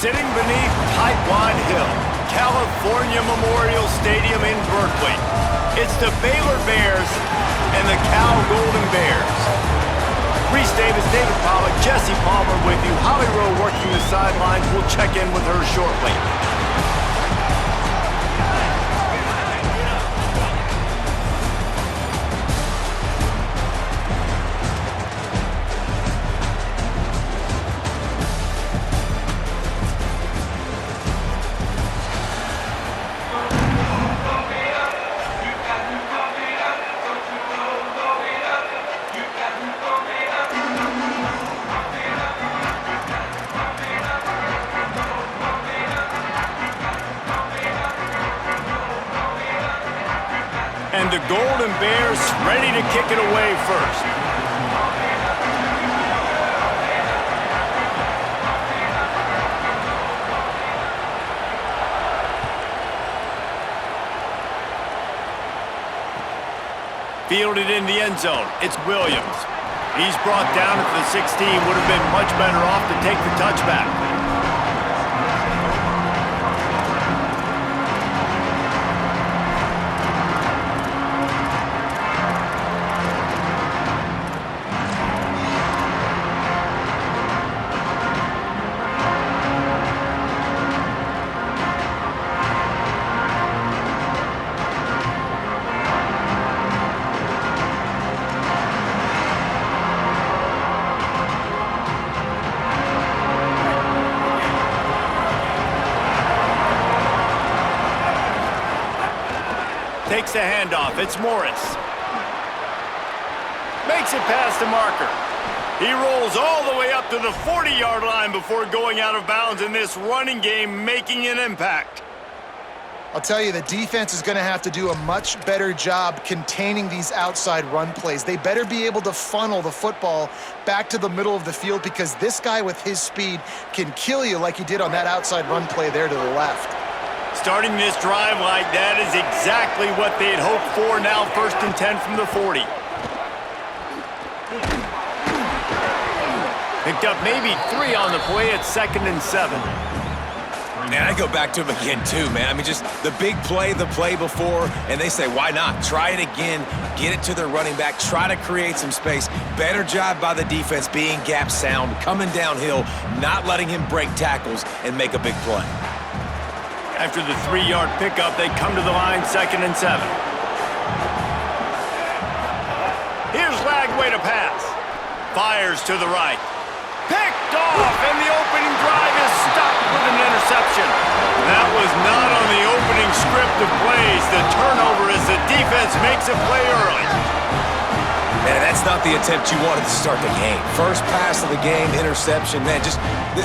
sitting beneath Tightwad Hill, California Memorial Stadium in Berkeley. It's the Baylor Bears and the Cal Golden Bears. Reese Davis, David Pollack, Jesse Palmer with you. Holly Rowe working the sidelines. We'll check in with her shortly. And the Golden Bears ready to kick it away first. Fielded in the end zone. It's Williams. He's brought down at the 16. Would have been much better off to take the touchback. Takes the handoff. It's Morris. Makes it past the marker. He rolls all the way up to the 40-yard line before going out of bounds in this running game, making an impact. I'll tell you, the defense is going to have to do a much better job containing these outside run plays. They better be able to funnel the football back to the middle of the field because this guy with his speed can kill you like he did on that outside run play there to the left. Starting this drive like that is exactly what they had hoped for. Now 1st and 10 from the 40. Picked up maybe 3 on the play at 2nd and 7. Man, I go back to him again too, man. I mean, just the big play, the play before, and they say, why not? Try it again, get it to their running back, try to create some space. Better job by the defense being gap sound, coming downhill, not letting him break tackles and make a big play. After the 3-yard pickup, they come to the line 2nd and 7. Here's Lagway to pass. Fires to the right. Picked off, and the opening drive is stopped with an interception. That was not on the opening script of plays. The turnover as the defense makes a play early. Man, that's not the attempt you wanted to start the game. First pass of the game, interception. Man, just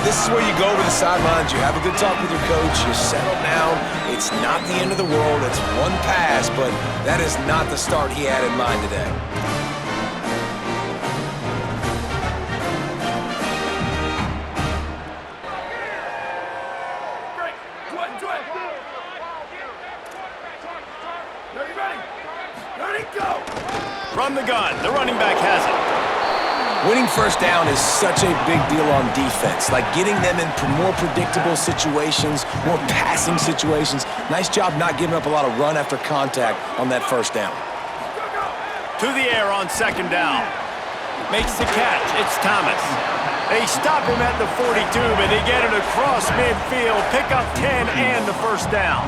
this is where you go over the sidelines. You have a good talk with your coach. You settle down. It's not the end of the world. It's one pass, but that is not the start he had in mind today. From the gun, the running back has it. Winning first down is such a big deal on defense, like getting them in more predictable situations, more passing situations. Nice job not giving up a lot of run after contact on that first down. To the air on 2nd down. Makes the catch. It's Thomas. They stop him at the 42, but they get it across midfield. Pick up 10 and the first down.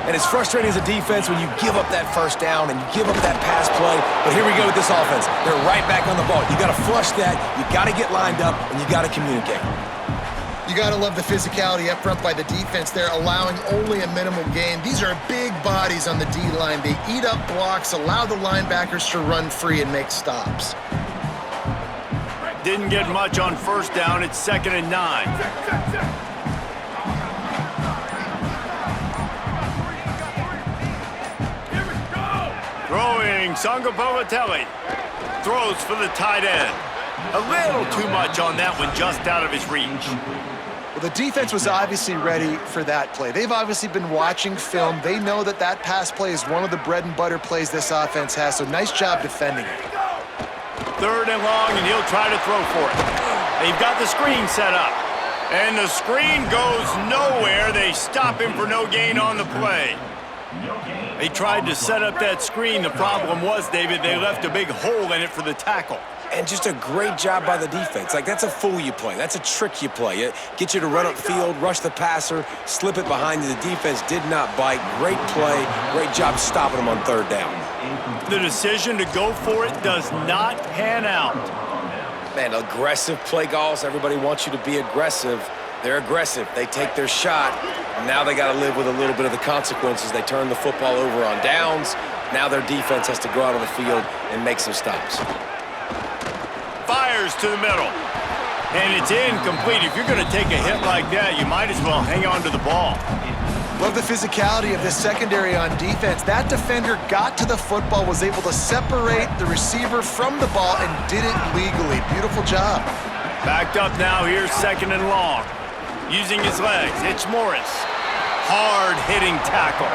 And it's frustrating as a defense when you give up that first down and you give up that pass play. But here we go with this offense. They're right back on the ball. You got to flush that. You got to get lined up, and you got to communicate. You got to love the physicality up front by the defense. They're allowing only a minimal gain. These are big bodies on the D-line. They eat up blocks, allow the linebackers to run free and make stops. Didn't get much on 1st down. It's 2nd and 9. Throwing, Sangapavatelli. Throws for the tight end. A little too much on that one, just out of his reach. Well, the defense was obviously ready for that play. They've obviously been watching film. They know that that pass play is one of the bread and butter plays this offense has, so nice job defending it. 3rd and long, and he'll try to throw for it. They've got the screen set up. And the screen goes nowhere. They stop him for no gain on the play. They tried to set up that screen. The problem was, David, they left a big hole in it for the tackle. And just a great job by the defense. Like, that's a fool you play. That's a trick you play. It gets you to run upfield, rush the passer, slip it behind you. The defense did not bite. Great play. Great job stopping them on third down. The decision to go for it does not pan out. Man, aggressive play calls. Everybody wants you to be aggressive. They're aggressive. They take their shot. Now they got to live with a little bit of the consequences. They turn the football over on downs. Now their defense has to go out on the field and make some stops. Fires to the middle. And it's incomplete. If you're going to take a hit like that, you might as well hang on to the ball. Love the physicality of this secondary on defense. That defender got to the football, was able to separate the receiver from the ball, and did it legally. Beautiful job. Backed up now. Here's second and long. Using his legs, it's Morris. Hard-hitting tackle.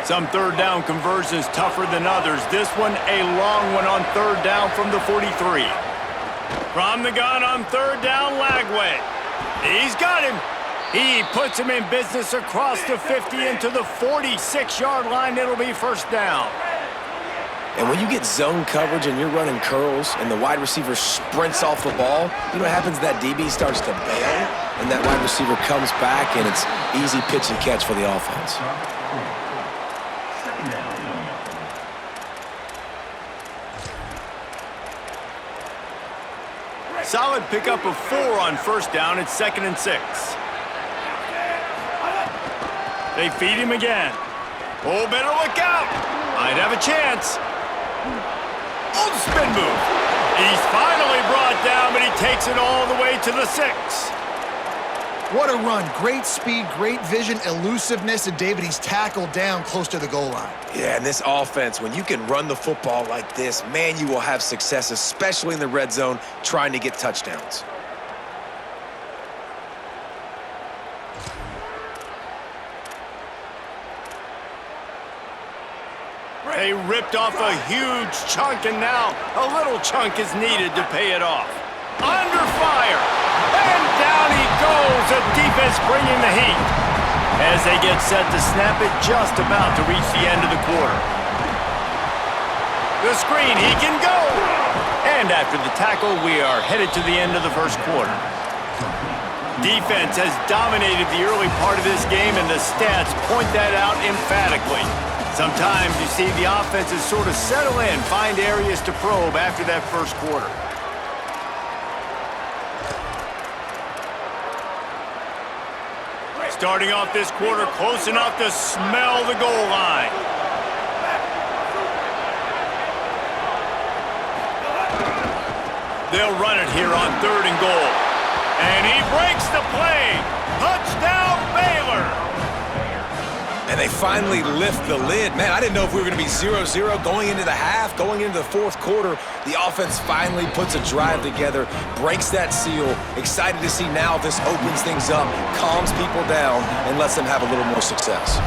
Some third down conversions tougher than others. This one, a long one on third down from the 43. From the gun on third down, Lagway. He's got him. He puts him in business across the 50 into the 46-yard line. It'll be first down. And when you get zone coverage and you're running curls and the wide receiver sprints off the ball, you know what happens? That DB starts to bail, and that wide receiver comes back, and it's easy pitch and catch for the offense. Solid pickup of 4 on first down. It's 2nd and 6. They feed him again. Oh, better look out. Might have a chance. Oh, the spin move. He's finally brought down, but he takes it all the way to the 6. What a run. Great speed, great vision, elusiveness, and David, he's tackled down close to the goal line. Yeah, and this offense, when you can run the football like this, man, you will have success, especially in the red zone, trying to get touchdowns. They ripped off a huge chunk, and now a little chunk is needed to pay it off. Under fire, and down he goes. The defense bringing the heat as they get set to snap it, just about to reach the end of the quarter. The screen, he can go. And after the tackle, we are headed to the end of the first quarter. Defense has dominated the early part of this game, and the stats point that out emphatically. Sometimes you see the offenses sort of settle in, find areas to probe after that first quarter. Starting off this quarter close enough to smell the goal line. They'll run it here on 3rd and goal. And he breaks the play. Touchdown, Baylor. And they finally lift the lid. Man, I didn't know if we were going to be 0-0 going into the half, going into the fourth quarter. The offense finally puts a drive together, breaks that seal. Excited to see now if this opens things up, calms people down, and lets them have a little more success.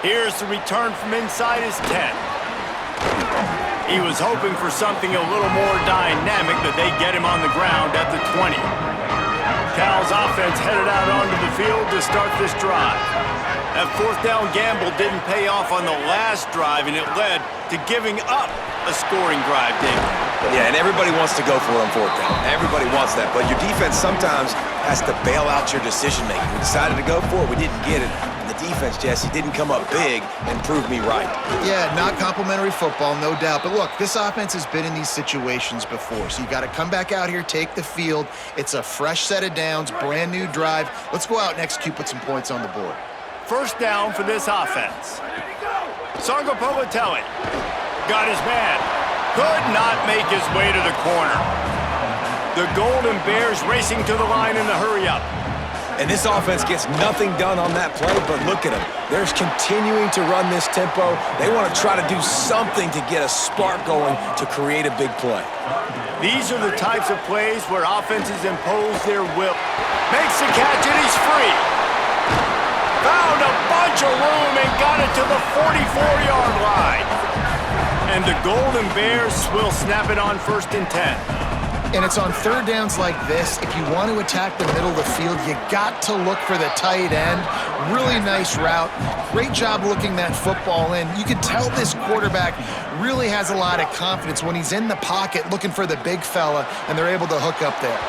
Here's the return from inside his 10. He was hoping for something a little more dynamic, but they get him on the ground at the 20. Cal's offense headed out onto the field to start this drive. That 4th down gamble didn't pay off on the last drive, and it led to giving up a scoring drive, David. Yeah, and everybody wants to go for it on 4th down. Everybody wants that, but your defense sometimes has to bail out your decision-making. We decided to go for it. We didn't get it. And the defense, Jesse, didn't come up big and prove me right. Yeah, not complimentary football, no doubt. But look, this offense has been in these situations before, so you got to come back out here, take the field. It's a fresh set of downs, brand new drive. Let's go out and execute, put some points on the board. First down for this offense. Songo Povatelli got his man. Could not make his way to the corner. The Golden Bears racing to the line in the hurry-up. And this offense gets nothing done on that play, but look at them. They're continuing to run this tempo. They want to try to do something to get a spark going to create a big play. These are the types of plays where offenses impose their will. Makes the catch and he's free. Found a bunch of room and got it to the 44-yard line. And the Golden Bears will snap it on 1st and 10. And it's on third downs like this. If you want to attack the middle of the field, you got to look for the tight end. Really nice route. Great job looking that football in. You can tell this quarterback really has a lot of confidence when he's in the pocket looking for the big fella, and they're able to hook up there.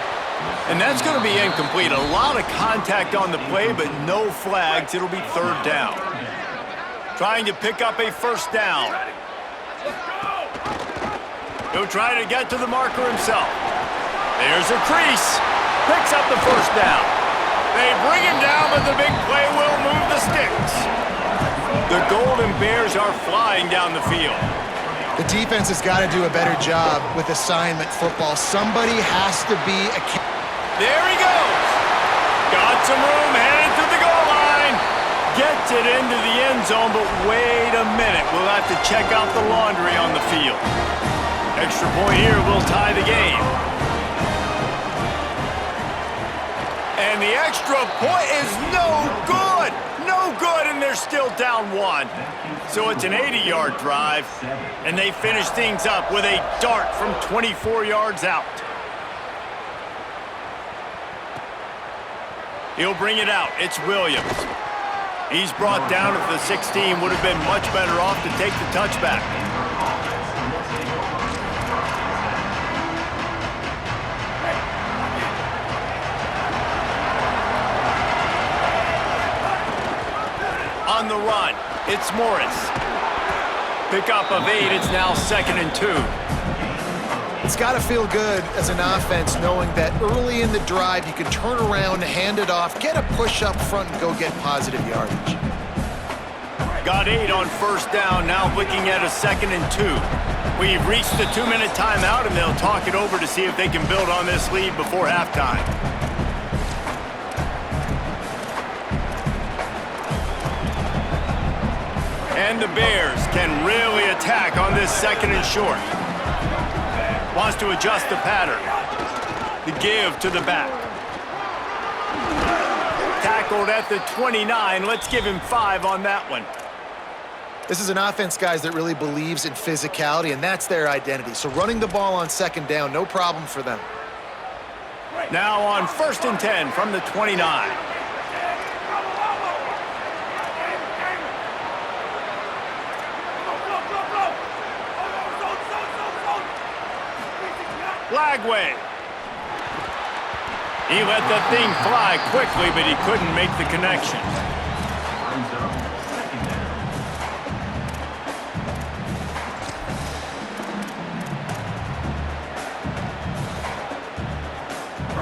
And that's going to be incomplete. A lot of contact on the play, but no flags. It'll be 3rd down. Trying to pick up a 1st down. He'll try to get to the marker himself. There's a crease. Picks up the 1st down. They bring him down, but the big play will move the sticks. The Golden Bears are flying down the field. The defense has got to do a better job with assignment football. Somebody has to be a... There he goes. Got some room, headed to the goal line. Gets it into the end zone, but wait a minute. We'll have to check out the laundry on the field. Extra point here will tie the game. And the extra point is no good. No good, and they're still down 1. So it's an 80-yard drive, and they finish things up with a dart from 24 yards out. He'll bring it out. It's Williams. He's brought down at the 16. Would have been much better off to take the touchback. On the run, it's Morris. Pickup of 8, it's now 2nd and 2. It's got to feel good as an offense knowing that early in the drive you can turn around, hand it off, get a push up front, and go get positive yardage. Got 8 on 1st down, now looking at a 2nd and 2. We've reached the 2-minute timeout, and they'll talk it over to see if they can build on this lead before halftime. And the Bears can really attack on this 2nd and short. Wants to adjust the pattern. The give to the back. Tackled at the 29. Let's give him 5 on that one. This is an offense, guys, that really believes in physicality, and that's their identity. So running the ball on 2nd down, no problem for them. Now on 1st and 10 from the 29. Lagway. He let the thing fly quickly, but he couldn't make the connection.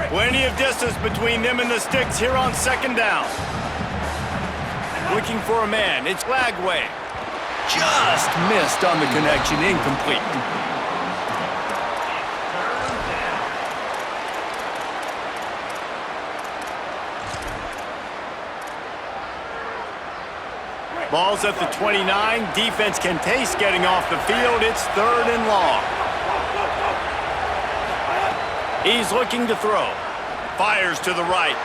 Plenty of distance between them and the sticks here on 2nd down. Looking for a man. It's Lagway. Just missed on the connection. Incomplete. Ball's at the 29. Defense can taste getting off the field. It's 3rd and long. He's looking to throw. Fires to the right.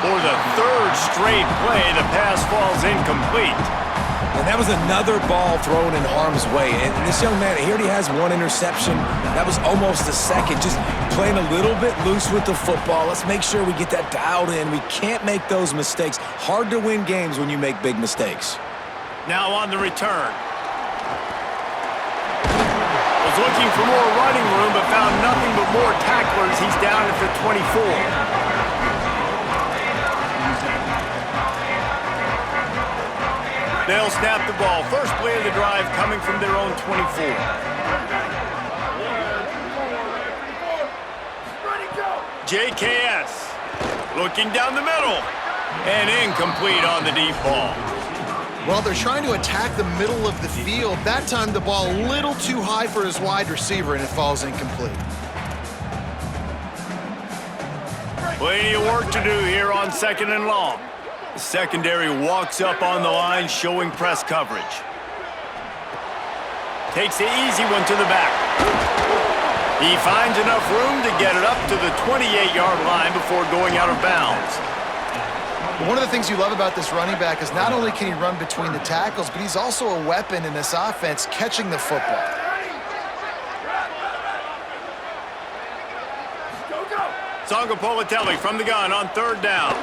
For the 3rd straight play, the pass falls incomplete. And that was another ball thrown in harm's way. And this young man, he already has 1 interception. That was almost a second. Just playing a little bit loose with the football. Let's make sure we get that dialed in. We can't make those mistakes. Hard to win games when you make big mistakes. Now on the return. Was looking for more running room, but found nothing but more tacklers. He's down at the 24. They'll snap the ball. First play of the drive coming from their own 24. JKS looking down the middle. And incomplete on the deep ball. Well, they're trying to attack the middle of the field. That time the ball a little too high for his wide receiver, and it falls incomplete. Plenty of work to do here on 2nd and long. The secondary walks up on the line, showing press coverage. Takes the easy one to the back. He finds enough room to get it up to the 28-yard line before going out of bounds. One of the things you love about this running back is not only can he run between the tackles, but he's also a weapon in this offense catching the football. Songapolatelli from the gun on 3rd down.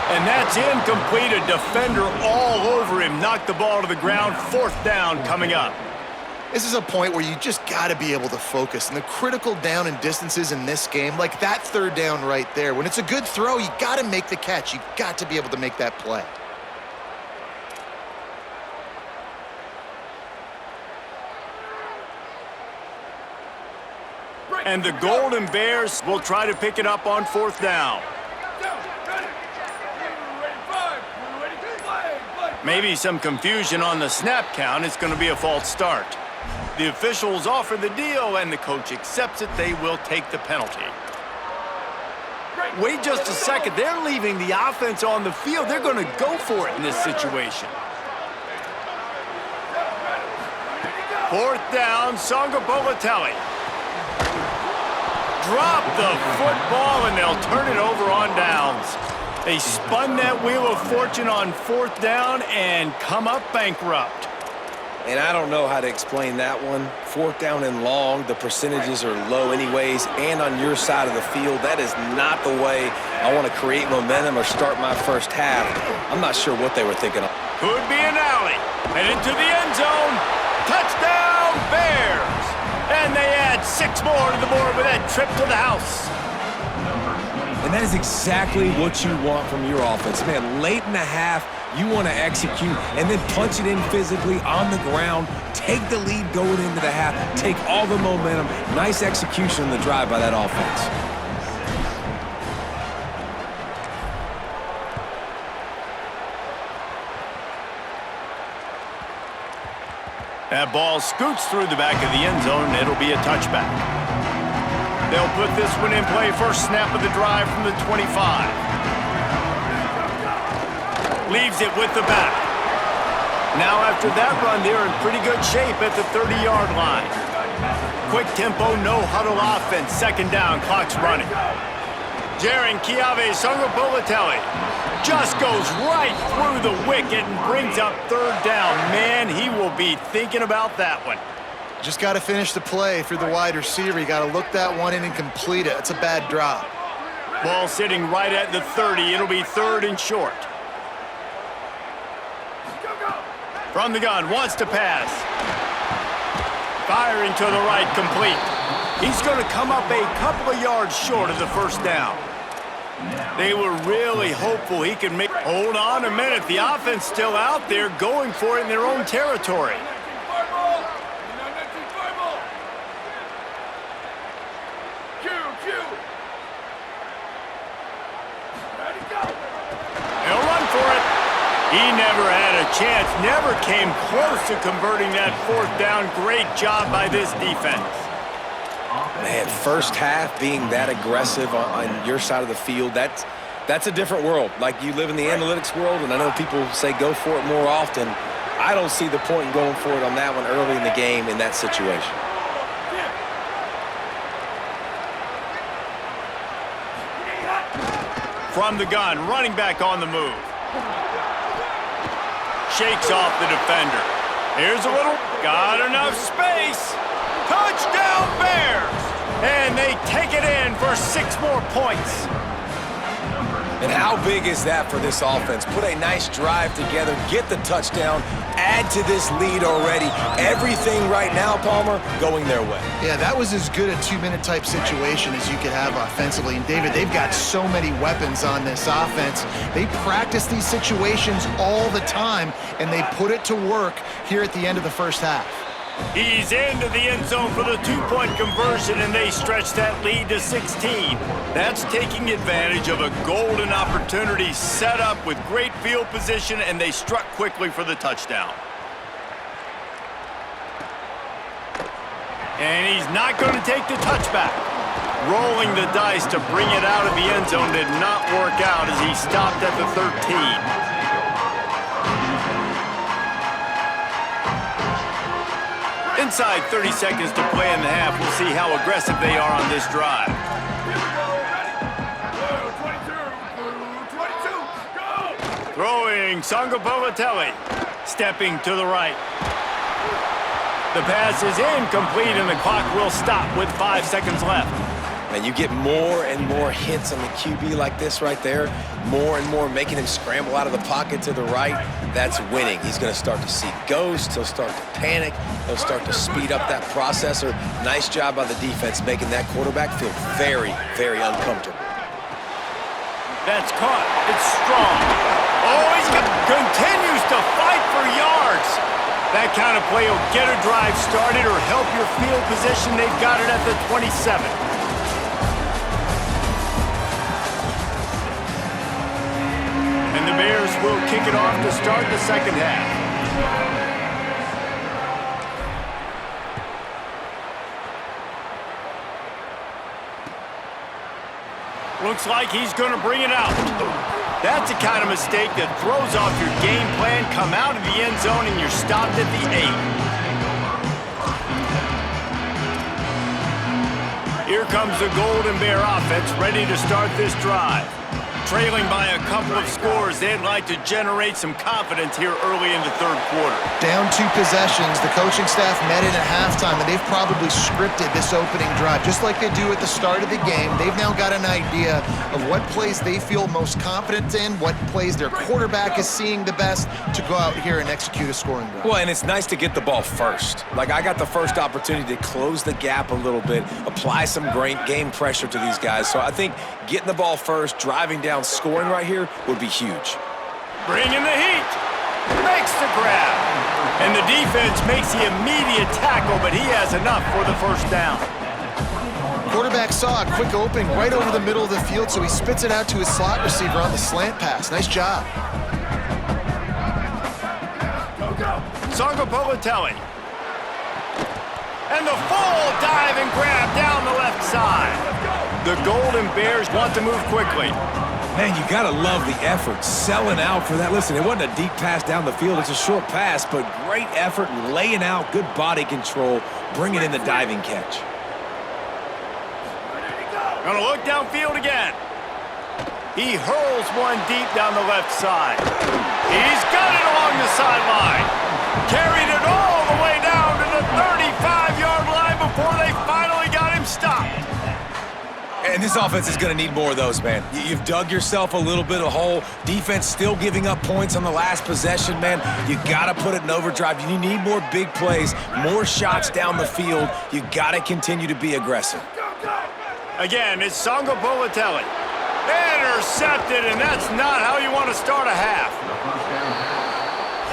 And that's incomplete. A defender all over him. Knocked the ball to the ground. 4th down coming up. This is a point where you just got to be able to focus. And the critical down and distances in this game, like that 3rd down right there, when it's a good throw, you got to make the catch. You got to be able to make that play. And the Golden Bears will try to pick it up on 4th down. Maybe some confusion on the snap count. It's going to be a false start. The officials offer the deal, and the coach accepts it. They will take the penalty. Wait just a second. They're leaving the offense on the field. They're going to go for it in this situation. 4th down, Songapolatelli. Drop the football, and they'll turn it over on downs. They spun that wheel of fortune on 4th down and come up bankrupt. And I don't know how to explain that one. 4th down and long, the percentages are low anyways, and on your side of the field, that is not the way I want to create momentum or start my first half. I'm not sure what they were thinking of. Could be an alley. Headed to the end zone. Touchdown, Bears! And they add 6 more to the board with that trip to the house. And that is exactly what you want from your offense. Man, late in the half, you want to execute and then punch it in physically on the ground, take the lead going into the half, take all the momentum. Nice execution on the drive by that offense. That ball scoots through the back of the end zone, and it'll be a touchback. They'll put this one in play. First snap of the drive from the 25. Leaves it with the back. Now after that run, they're in pretty good shape at the 30-yard line. Quick tempo, no huddle offense. 2nd down, clock's running. Jaron Kiave Songapolatelli just goes right through the wicket and brings up 3rd down. Man, he will be thinking about that one. Just got to finish the play for the wide receiver. You got to look that one in and complete it. It's a bad drop. Ball sitting right at the 30. It'll be 3rd and short. From the gun, wants to pass. Firing to the right, complete. He's going to come up a couple of yards short of the 1st down. They were really hopeful he could make... Hold on a minute. The offense still out there going for it in their own territory. They'll run for it. He never had a chance, never came close to converting that 4th down. Great job by this defense. Man, first half being that aggressive on your side of the field, that's a different world. Like, you live in the analytics world, and I know people say go for it more often. I don't see the point in going for it on that one early in the game in that situation. From the gun, running back on the move. Shakes off the defender. Here's a little, got enough space. Touchdown Bears! And they take it in for 6 more points. And how big is that for this offense? Put a nice drive together, get the touchdown, add to this lead already. Everything right now, Palmer, going their way. Yeah, that was as good a 2-minute type situation as you could have offensively. And David, they've got so many weapons on this offense. They practice these situations all the time, and they put it to work here at the end of the first half. He's into the end zone for the 2-point conversion, and they stretch that lead to 16. That's taking advantage of a golden opportunity set up with great field position, and they struck quickly for the touchdown. And he's not going to take the touchback. Rolling the dice to bring it out of the end zone did not work out as he stopped at the 13. Inside 30 seconds to play in the half. We'll see how aggressive they are on this drive. Throwing Sangapolatelli. Stepping to the right. The pass is incomplete and the clock will stop with 5 seconds left. And you get more and more hits on the QB like this right there. More and more making him scramble out of the pocket to the right. That's winning. He's going to start to see ghosts. He'll start to panic. He'll start to speed up that processor. Nice job by the defense making that quarterback feel very, very uncomfortable. That's caught. It's strong. Oh, continues to fight for yards. That kind of play will get a drive started or help your field position. They've got it at the 27. And the Bears will kick it off to start the second half. Looks like he's going to bring it out. That's the kind of mistake that throws off your game plan. Come out of the end zone and you're stopped at the 8. Here comes the Golden Bear offense ready to start this drive. Trailing by a couple of scores, they'd like to generate some confidence here early in the third quarter. Down 2 possessions, the coaching staff met in at halftime, and they've probably scripted this opening drive. Just like they do at the start of the game, they've now got an idea of what plays they feel most confident in, what plays their quarterback is seeing the best to go out here and execute a scoring drive. Well, and it's nice to get the ball first. Like, I got the first opportunity to close the gap a little bit, apply some great game pressure to these guys. So I think getting the ball first, driving down, scoring right here would be huge. Bringing the heat. Makes the grab. And the defense makes the immediate tackle, but he has enough for the first down. Quarterback saw a quick opening right over the middle of the field, so he spits it out to his slot receiver on the slant pass. Nice job. Sangapolatelli. And the full dive and grab down the left side. The Golden Bears want to move quickly. Man, you got to love the effort, selling out for that. Listen, it wasn't a deep pass down the field. It's a short pass, but great effort, laying out, good body control, bringing in the diving catch. Gonna look downfield again. He hurls one deep down the left side. He's got it along the sideline. Carried it all the way down to the 35-yard line before they finally got him stopped. And this offense is going to need more of those, man. You've dug yourself a little bit of hole. Defense still giving up points on the last possession, man. You got to put it in overdrive. You need more big plays, more shots down the field. You got to continue to be aggressive. Again, it's Sangapolatelli. Intercepted, and that's not how you want to start a half.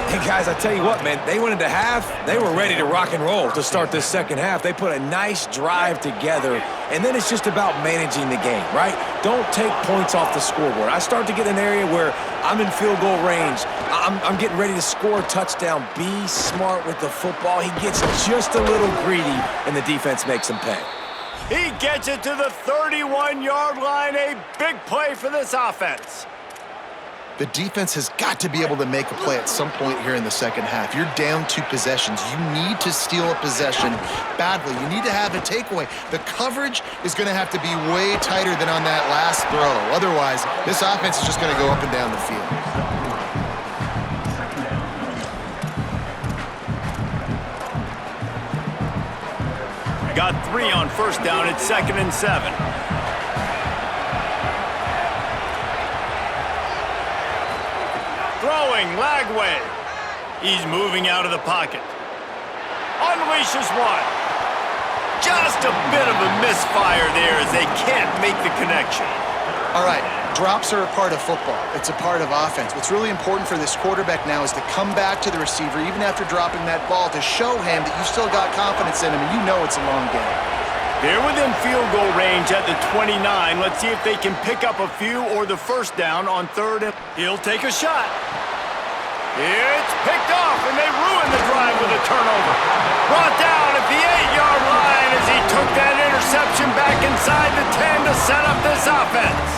Hey, guys, I tell you what, man, they went into half. They were ready to rock and roll to start this second half. They put a nice drive together, and then it's just about managing the game, right? Don't take points off the scoreboard. I start to get an area where I'm in field goal range. I'm getting ready to score a touchdown. Be smart with the football. He gets just a little greedy, and the defense makes him pay. He gets it to the 31-yard line. A big play for this offense. The defense has got to be able to make a play at some point here in the second half. You're down 2 possessions. You need to steal a possession badly. You need to have a takeaway. The coverage is going to have to be way tighter than on that last throw. Otherwise, this offense is just going to go up and down the field. Got 3 on first down. It's 2nd and 7. Throwing Lagway. He's moving out of the pocket. Unleashes one. Just a bit of a misfire there as they can't make the connection. All right, drops are a part of football. It's a part of offense. What's really important for this quarterback now is to come back to the receiver, even after dropping that ball, to show him that you still got confidence in him and you know it's a long game. They're within field goal range at the 29. Let's see if they can pick up a few or the first down on 3rd. He'll take a shot. It's picked off, and they ruin the drive with a turnover. Brought down at the 8-yard line as he took that interception back inside the 10 to set up this offense.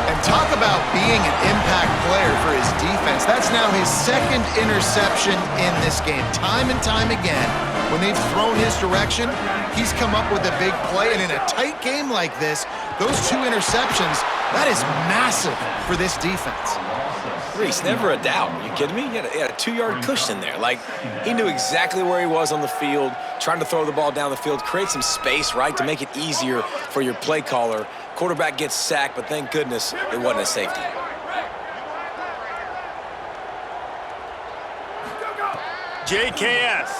And talk about being an impact player for his defense. That's now his second interception in this game. Time and time again, when they've thrown his direction, he's come up with a big play. And in a tight game like this, those 2 interceptions, that is massive for this defense. Reese, never a doubt. Are you kidding me? He had a 2-yard cushion there. Like, he knew exactly where he was on the field, trying to throw the ball down the field, create some space, right, to make it easier for your play caller. Quarterback gets sacked, but thank goodness it wasn't a safety. JKS.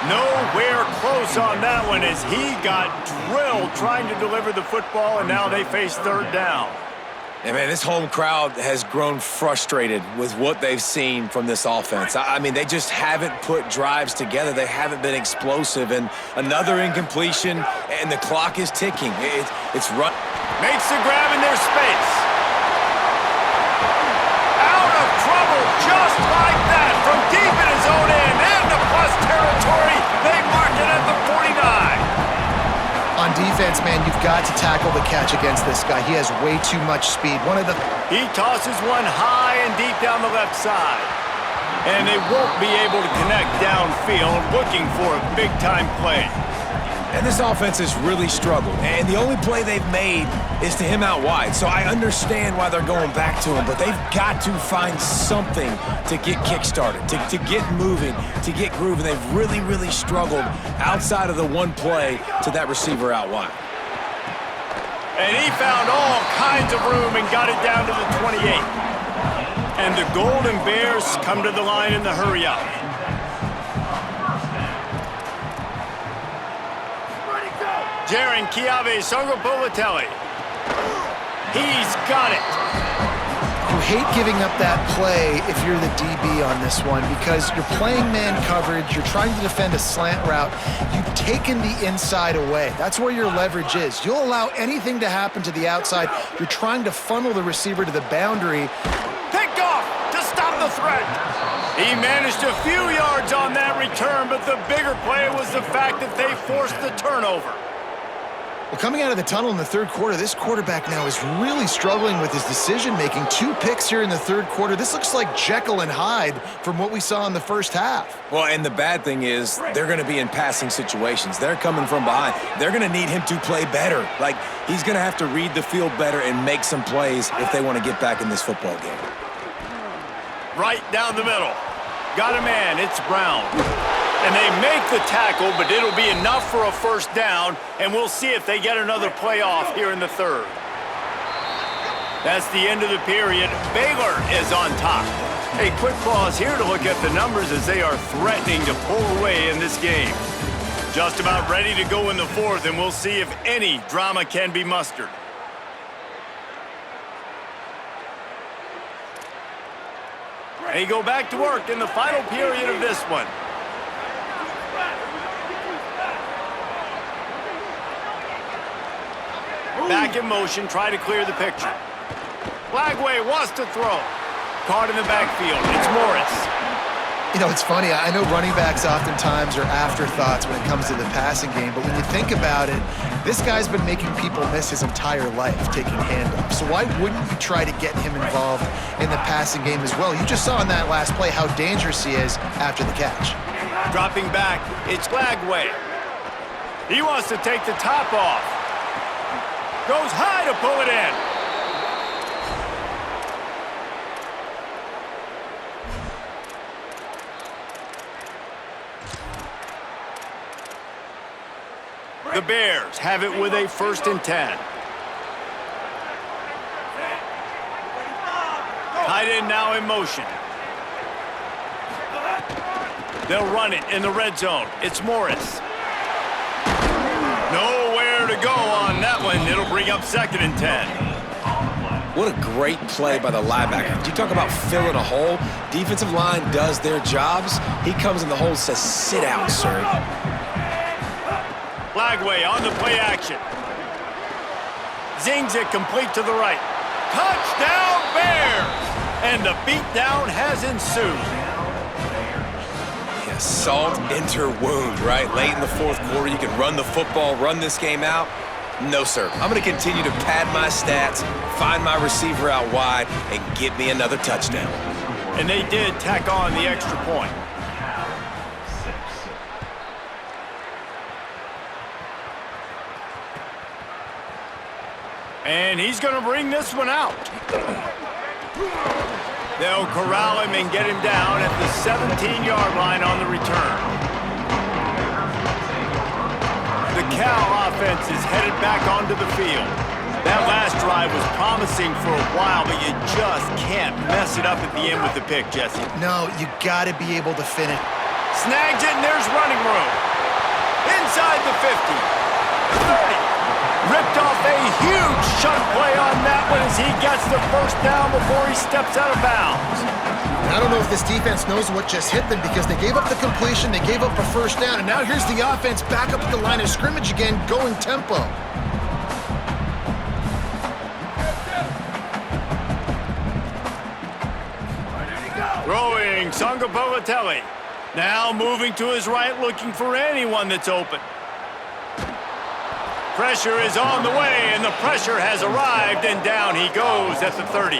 Nowhere close on that one as he got drilled trying to deliver the football, and now they face third down. And, man, this home crowd has grown frustrated with what they've seen from this offense. I mean, they just haven't put drives together. They haven't been explosive. And another incompletion, and the clock is ticking. It's run. Makes the grab in their space. Out of trouble just like that from deep in his own end. Into plus territory. They mark it at the 49. On defense, man, you've got to tackle the catch against this guy. He has way too much speed. He tosses one high and deep down the left side. And they won't be able to connect downfield, looking for a big-time play. And this offense has really struggled. And the only play they've made is to him out wide. So I understand why they're going back to him, but they've got to find something to get kick-started, to get moving, to get grooving. They've really, really struggled outside of the one play to that receiver out wide. And he found all kinds of room and got it down to the 28. And the Golden Bears come to the line in the hurry-up. Jaron Kiave Songopolitelli. He's got it. You hate giving up that play if you're the DB on this one because you're playing man coverage, you're trying to defend a slant route, you've taken the inside away. That's where your leverage is. You'll allow anything to happen to the outside. You're trying to funnel the receiver to the boundary. Picked off to stop the threat. He managed a few yards on that return, but the bigger play was the fact that they forced the turnover. Well, coming out of the tunnel in the third quarter, this quarterback now is really struggling with his decision-making. 2 picks here in the third quarter. This looks like Jekyll and Hyde from what we saw in the first half. Well, and the bad thing is they're going to be in passing situations. They're coming from behind. They're going to need him to play better. Like, he's going to have to read the field better and make some plays if they want to get back in this football game. Right down the middle. Got a man. It's Brown. And they make the tackle, but it'll be enough for a first down, and we'll see if they get another play off here in the third. That's the end of the period. Baylor is on top. A quick pause here to look at the numbers as they are threatening to pull away in this game. Just about ready to go in the fourth, and we'll see if any drama can be mustered. They go back to work in the final period of this one. Back in motion, try to clear the picture. Flagway wants to throw. Caught in the backfield. It's Morris. You know, it's funny. I know running backs oftentimes are afterthoughts when it comes to the passing game, but when you think about it, this guy's been making people miss his entire life taking handoffs. So why wouldn't you try to get him involved in the passing game as well? You just saw in that last play how dangerous he is after the catch. Dropping back, it's Flagway. He wants to take the top off. Goes high to pull it in. The Bears have it with a 1st and 10. Tight end now in motion. They'll run it in the red zone. It's Morris. Nowhere to go on that one. It'll bring up 2nd and 10. What a great play by the linebacker. You talk about filling a hole. Defensive line does their jobs. He comes in the hole and says, sit down, sir. Flagway on the play action. Zings it complete to the right. Touchdown Bears! And the beatdown has ensued. Yeah, salt enter wound, right? Late in the fourth quarter, you can run the football, run this game out. No, sir. I'm going to continue to pad my stats, find my receiver out wide, and get me another touchdown. And they did tack on the extra point. And he's going to bring this one out. They'll corral him and get him down at the 17-yard line on the return. The Cal offense is headed back onto the field. That last drive was promising for a while, but you just can't mess it up at the end with the pick, Jesse. No, you got to be able to finish. Snags it, and there's running room. Inside the 50. 30. Ripped off a huge chunk play on that one as he gets the first down before he steps out of bounds. I don't know if this defense knows what just hit them because they gave up the completion, they gave up a first down, and now here's the offense back up at the line of scrimmage again, going tempo. Throwing Sangapolatelli. Now moving to his right, looking for anyone that's open. Pressure is on the way, and the pressure has arrived, and down he goes at the 30.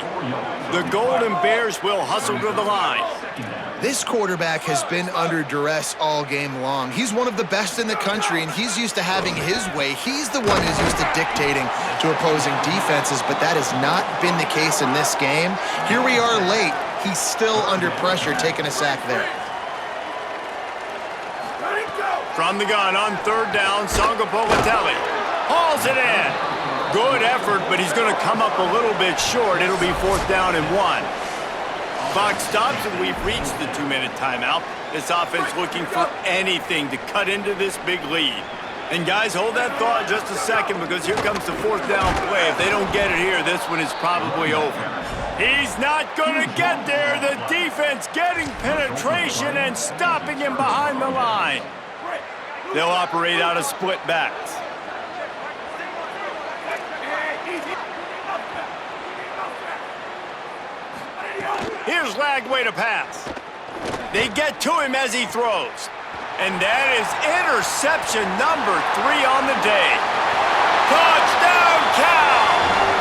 The Golden Bears will hustle to the line. This quarterback has been under duress all game long. He's one of the best in the country, and he's used to having his way. He's the one who's used to dictating to opposing defenses, but that has not been the case in this game. Here we are late. He's still under pressure, taking a sack there. From the gun on third down, Sangapolatelli hauls it in. Good effort, but he's going to come up a little bit short. It'll be fourth down and 1. Clock stops, and we've reached the 2-minute timeout. This offense looking for anything to cut into this big lead. And guys, hold that thought just a second because here comes the fourth down play. If they don't get it here, this one is probably over. He's not going to get there. The defense getting penetration and stopping him behind the line. They'll operate out of split backs. Here's Lagway to pass. They get to him as he throws. And that is interception number 3 on the day. Touchdown, Cal!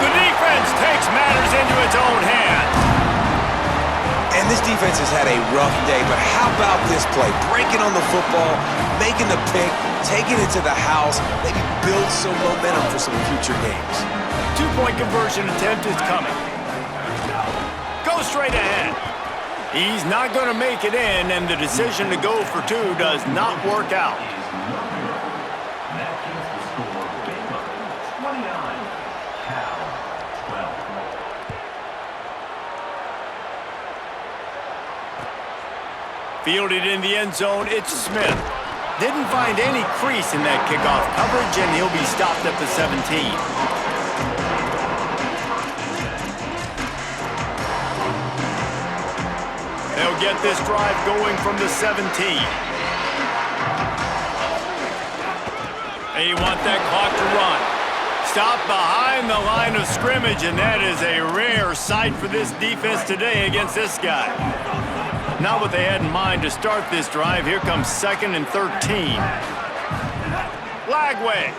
The defense takes matters into its own hands. And this defense has had a rough day, but how about this play? Breaking on the football, making the pick, taking it to the house, maybe build some momentum for some future games. 2-point conversion attempt is coming. Go straight ahead. He's not going to make it in, and the decision to go for 2 does not work out. Fielded in the end zone, it's Smith. Didn't find any crease in that kickoff coverage, and he'll be stopped at the 17. They'll get this drive going from the 17. They want that clock to run. Stop behind the line of scrimmage, and that is a rare sight for this defense today against this guy. Not what they had in mind to start this drive. Here comes 2nd and 13. Lagway.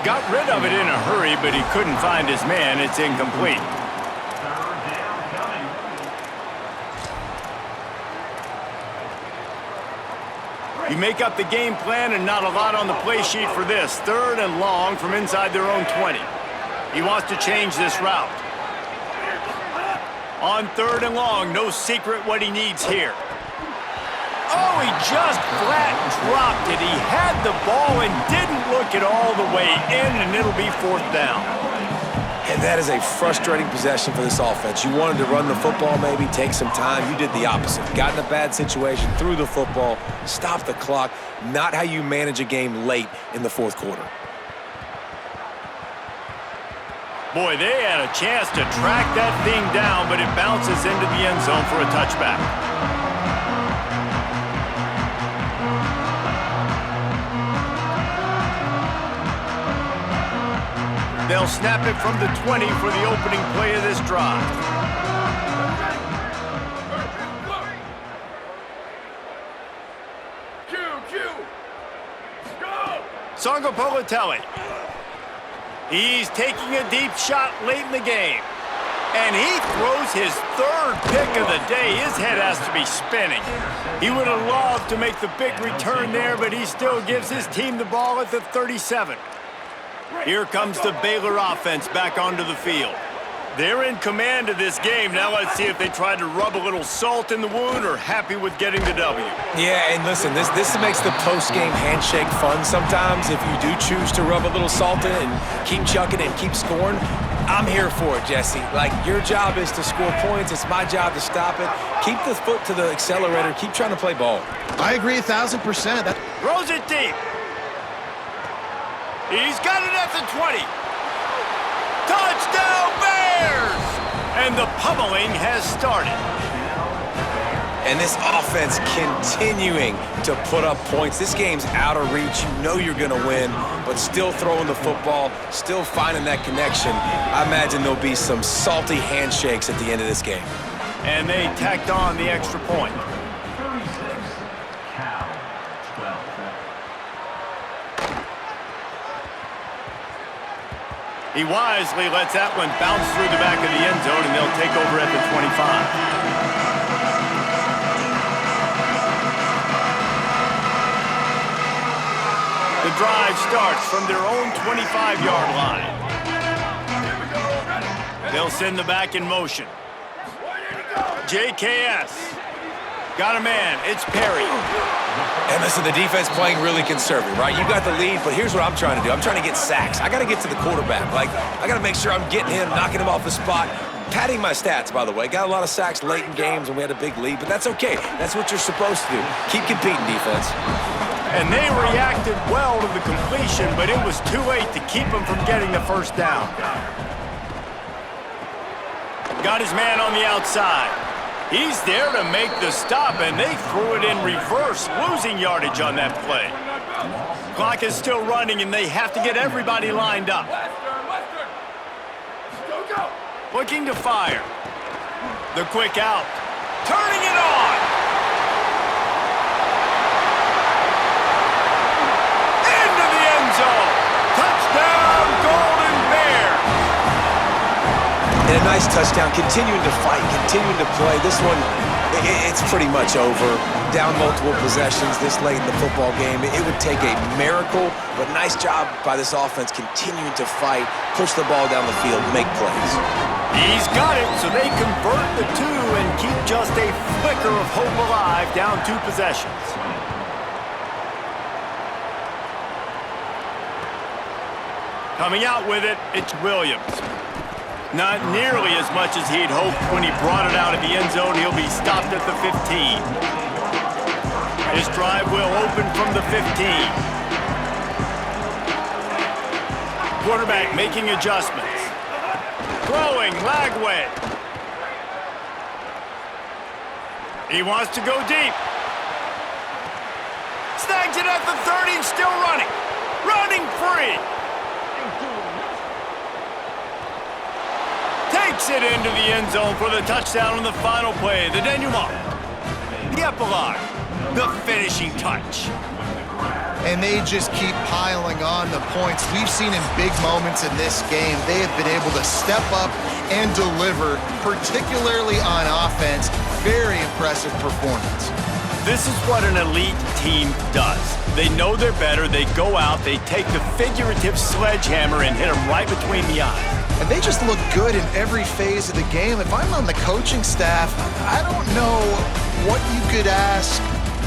Got rid of it in a hurry, but he couldn't find his man. It's incomplete. You make up the game plan and not a lot on the play sheet for this. 3rd and long from inside their own 20. He wants to change this route. On 3rd and long, no secret what he needs here. Oh, he just flat dropped it. He had the ball and didn't look it all the way in, and it'll be 4th down. And that is a frustrating possession for this offense. You wanted to run the football, maybe take some time. You did the opposite. Got in a bad situation, threw the football, stopped the clock. Not how you manage a game late in the 4th quarter. Boy, they had a chance to track that thing down, but it bounces into the end zone for a touchback. They'll snap it from the 20 for the opening play of this drive. Songo Politelli. He's taking a deep shot late in the game. And he throws his third pick of the day. His head has to be spinning. He would have loved to make the big return there, but he still gives his team the ball at the 37. Here comes the Baylor offense back onto the field. They're in command of this game. Now let's see if they try to rub a little salt in the wound or happy with getting the W. Yeah, and listen, this makes the post-game handshake fun sometimes. If you do choose to rub a little salt in and keep chucking and keep scoring, I'm here for it, Jesse. Like, your job is to score points. It's my job to stop it. Keep the foot to the accelerator. Keep trying to play ball. I agree 1,000%. Throws it deep. He's got it at the 20. Touchdown, Bears! And the pummeling has started. And this offense continuing to put up points. This game's out of reach. You know you're going to win, but still throwing the football, still finding that connection. I imagine there'll be some salty handshakes at the end of this game. And they tacked on the extra point. He wisely lets that one bounce through the back of the end zone, and they'll take over at the 25. The drive starts from their own 25-yard line. They'll send the back in motion. JKS. Got a man. It's Perry. And listen, the defense playing really conservative, right? You got the lead, but here's what I'm trying to do. I'm trying to get sacks. I got to get to the quarterback. Like, I got to make sure I'm getting him, knocking him off the spot. Padding my stats, by the way. Got a lot of sacks late in games when we had a big lead, but that's okay. That's what you're supposed to do. Keep competing, defense. And they reacted well to the completion, but it was too late to keep him from getting the first down. Got his man on the outside. He's there to make the stop, and they threw it in reverse, losing yardage on that play. Clock is still running, and they have to get everybody lined up. Looking to fire. The quick out. Turning it on. Into the end zone. Touchdown, Golden Bears. And a nice touchdown, continuing to fight, continuing to play. This one, it's pretty much over. Down multiple possessions this late in the football game. It would take a miracle, but nice job by this offense continuing to fight, push the ball down the field, make plays. He's got it, so they convert the two and keep just a flicker of hope alive, down 2 possessions. Coming out with it, it's Williams. Not nearly as much as he'd hoped when he brought it out of the end zone. He'll be stopped at the 15. His drive will open from the 15. Quarterback making adjustments. Throwing, Lagway. He wants to go deep. Snags it at the 30 and still running. Running free. Takes it into the end zone for the touchdown on the final play. The denouement. The epilogue. The finishing touch. And they just keep piling on the points. We've seen in big moments in this game, they have been able to step up and deliver, particularly on offense. Very impressive performance. This is what an elite team does. They know they're better. They go out, they take the figurative sledgehammer and hit them right between the eyes. And they just look good in every phase of the game. If I'm on the coaching staff, I don't know what you could ask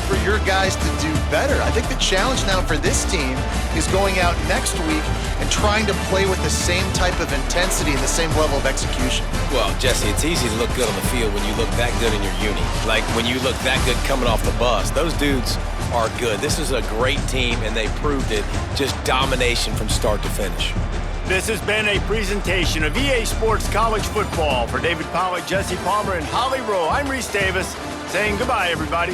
for your guys to do better. I think the challenge now for this team is going out next week and trying to play with the same type of intensity and the same level of execution. Well, Jesse, it's easy to look good on the field when you look that good in your uni. Like when you look that good coming off the bus. Those dudes are good. This is a great team, and they proved it. Just domination from start to finish. This has been a presentation of EA Sports College Football. For David Pollack, Jesse Palmer, and Holly Rowe, I'm Reese Davis saying goodbye, everybody.